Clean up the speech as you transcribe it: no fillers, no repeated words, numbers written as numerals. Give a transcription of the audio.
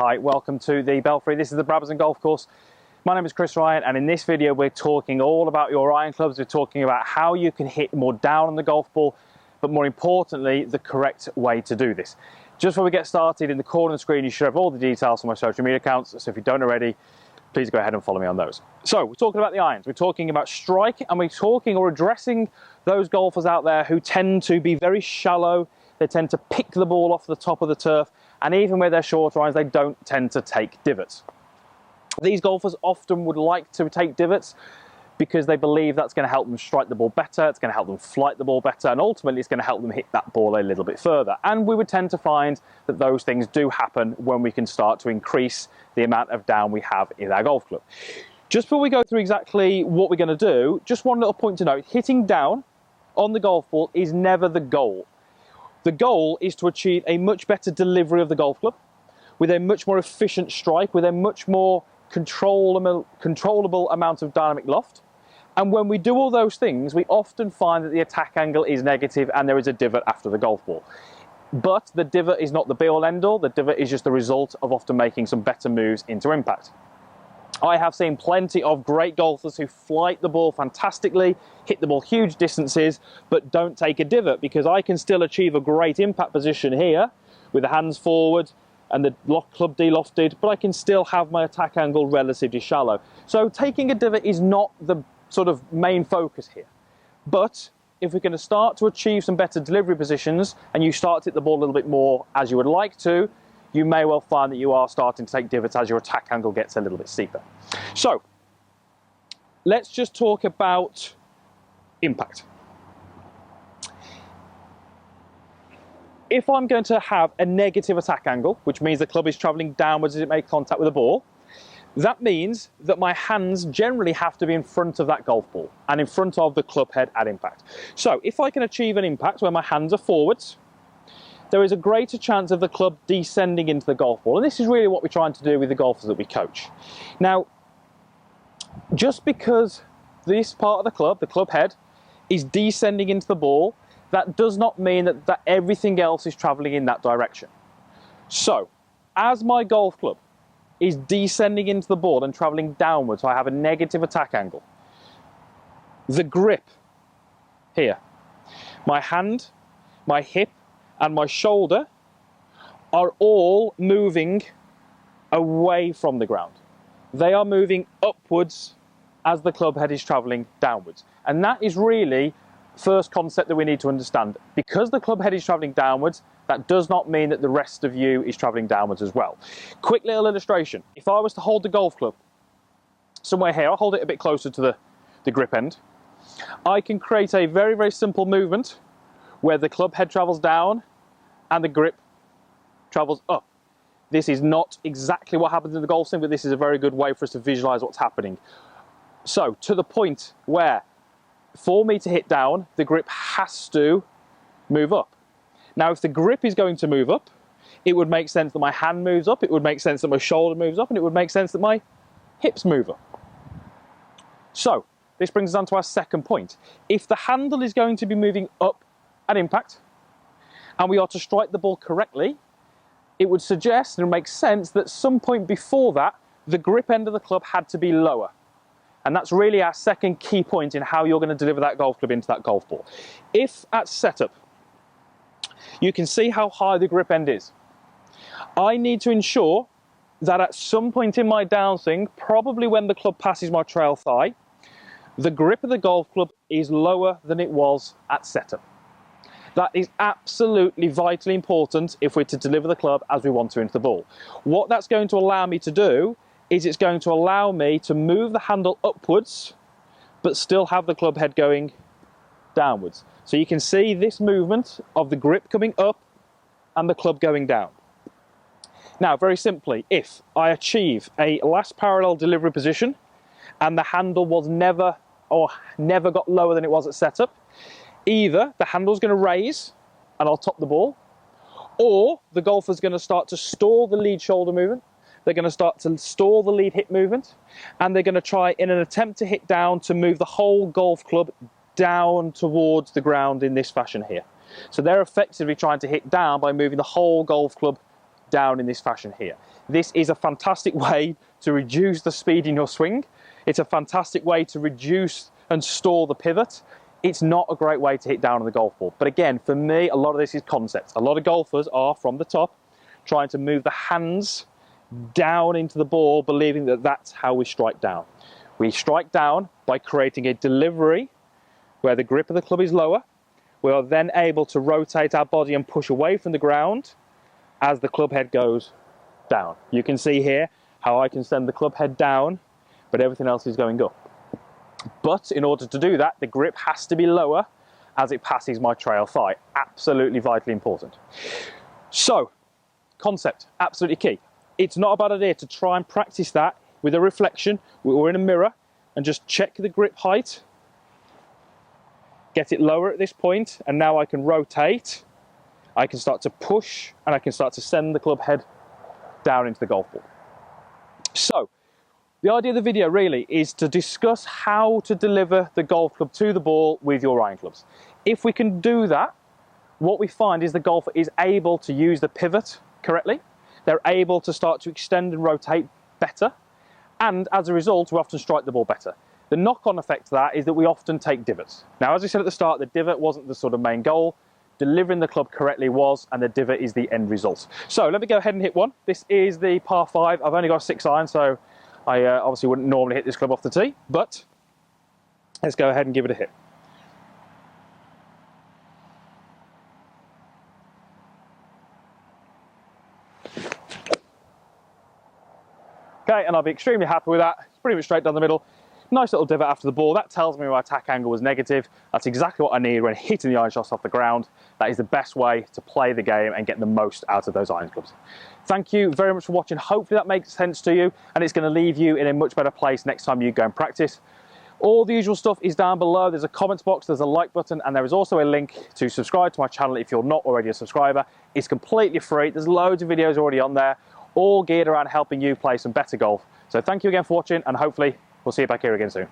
Hi, welcome to the Belfry. This is the Brabazon Golf Course. My name is Chris Ryan, and in this video we're talking all about your iron clubs. We're talking about how you can hit more down on the golf ball, but more importantly, the correct way to do this. Just before we get started, in the corner of the screen you should have all the details for my social media accounts, so if you don't already, please go ahead and follow me on those. So we're talking about the irons, we're talking about strike, and we're talking or addressing those golfers out there who tend to be very shallow. They tend to pick the ball off the top of the turf, and even with their short irons, they don't tend to take divots. These golfers often would like to take divots because they believe that's going to help them strike the ball better, it's going to help them flight the ball better, and ultimately it's going to help them hit that ball a little bit further. And we would tend to find that those things do happen when we can start to increase the amount of down we have in our golf club. Just before we go through exactly what we're going to do, just one little point to note: hitting down on the golf ball is never the goal. The goal is to achieve a much better delivery of the golf club, with a much more efficient strike, with a much more controllable amount of dynamic loft. And when we do all those things, we often find that the attack angle is negative and there is a divot after the golf ball. But the divot is not the be-all end-all. The divot is just the result of often making some better moves into impact. I have seen plenty of great golfers who flight the ball fantastically, hit the ball huge distances, but don't take a divot, because I can still achieve a great impact position here with the hands forward and the club de-lofted, but I can still have my attack angle relatively shallow. So taking a divot is not the sort of main focus here. But if we're going to start to achieve some better delivery positions and you start to hit the ball a little bit more as you would like to, you may well find that you are starting to take divots as your attack angle gets a little bit steeper. So let's just talk about impact. If I'm going to have a negative attack angle, which means the club is traveling downwards as it makes contact with the ball, that means that my hands generally have to be in front of that golf ball and in front of the club head at impact. So if I can achieve an impact where my hands are forwards, there is a greater chance of the club descending into the golf ball. And this is really what we're trying to do with the golfers that we coach. Now, just because this part of the club head, is descending into the ball, that does not mean that everything else is traveling in that direction. So, as my golf club is descending into the ball and traveling downwards, so I have a negative attack angle, the grip here, my hand, my hip, and my shoulder are all moving away from the ground. They are moving upwards as the club head is traveling downwards. And that is really the first concept that we need to understand. Because the club head is traveling downwards, that does not mean that the rest of you is traveling downwards as well. Quick little illustration. If I was to hold the golf club somewhere here, I'll hold it a bit closer to the grip end, I can create a very, very simple movement where the club head travels down and the grip travels up. This is not exactly what happens in the golf swing, but this is a very good way for us to visualize what's happening. So, to the point where, for me to hit down, the grip has to move up. Now, if the grip is going to move up, it would make sense that my hand moves up, it would make sense that my shoulder moves up, and it would make sense that my hips move up. So, this brings us on to our second point. If the handle is going to be moving up at impact, and we are to strike the ball correctly, it would suggest and it makes sense that some point before that, the grip end of the club had to be lower. And that's really our second key point in how you're going to deliver that golf club into that golf ball. If at setup, you can see how high the grip end is, I need to ensure that at some point in my downswing, probably when the club passes my trail thigh, the grip of the golf club is lower than it was at setup. That is absolutely vitally important if we're to deliver the club as we want to into the ball. What that's going to allow me to do is it's going to allow me to move the handle upwards, but still have the club head going downwards. So you can see this movement of the grip coming up and the club going down. Now, very simply, if I achieve a last parallel delivery position and the handle was never got lower than it was at setup, either the handle's going to raise and I'll top the ball, or the golfer's going to start to stall the lead shoulder movement, they're going to start to stall the lead hip movement, and they're going to try, in an attempt to hit down, to move the whole golf club down towards the ground in this fashion here. So they're effectively trying to hit down by moving the whole golf club down in this fashion here. This is a fantastic way to reduce the speed in your swing. It's a fantastic way to reduce and store the pivot. It's not a great way to hit down on the golf ball. But again, for me, a lot of this is concept. A lot of golfers are from the top trying to move the hands down into the ball, believing that that's how we strike down. We strike down by creating a delivery where the grip of the club is lower. We are then able to rotate our body and push away from the ground as the club head goes down. You can see here how I can send the club head down, but everything else is going up. But in order to do that, the grip has to be lower as it passes my trail thigh. Absolutely vitally important. So, concept, absolutely key. It's not a bad idea to try and practice that with a reflection or in a mirror and just check the grip height, get it lower at this point, and now I can rotate, I can start to push, and I can start to send the club head down into the golf ball. So, the idea of the video really is to discuss how to deliver the golf club to the ball with your iron clubs. If we can do that, what we find is the golfer is able to use the pivot correctly. They're able to start to extend and rotate better. And as a result, we often strike the ball better. The knock-on effect to that is that we often take divots. Now, as I said at the start, the divot wasn't the sort of main goal. Delivering the club correctly was, and the divot is the end result. So let me go ahead and hit one. This is the par 5. I've only got a 6 iron, so I obviously wouldn't normally hit this club off the tee, but let's go ahead and give it a hit. Okay, and I'll be extremely happy with that. It's pretty much straight down the middle. Nice little divot after the ball. That tells me my attack angle was negative. That's exactly what I need when hitting the iron shots off the ground. That is the best way to play the game and get the most out of those iron clubs. Thank you very much for watching. Hopefully that makes sense to you and it's going to leave you in a much better place next time you go and practice. All the usual stuff is down below. There's a comments box, there's a like button, and there is also a link to subscribe to my channel if you're not already a subscriber. It's completely free. There's loads of videos already on there, all geared around helping you play some better golf. So thank you again for watching, and hopefully we'll see you back here again soon.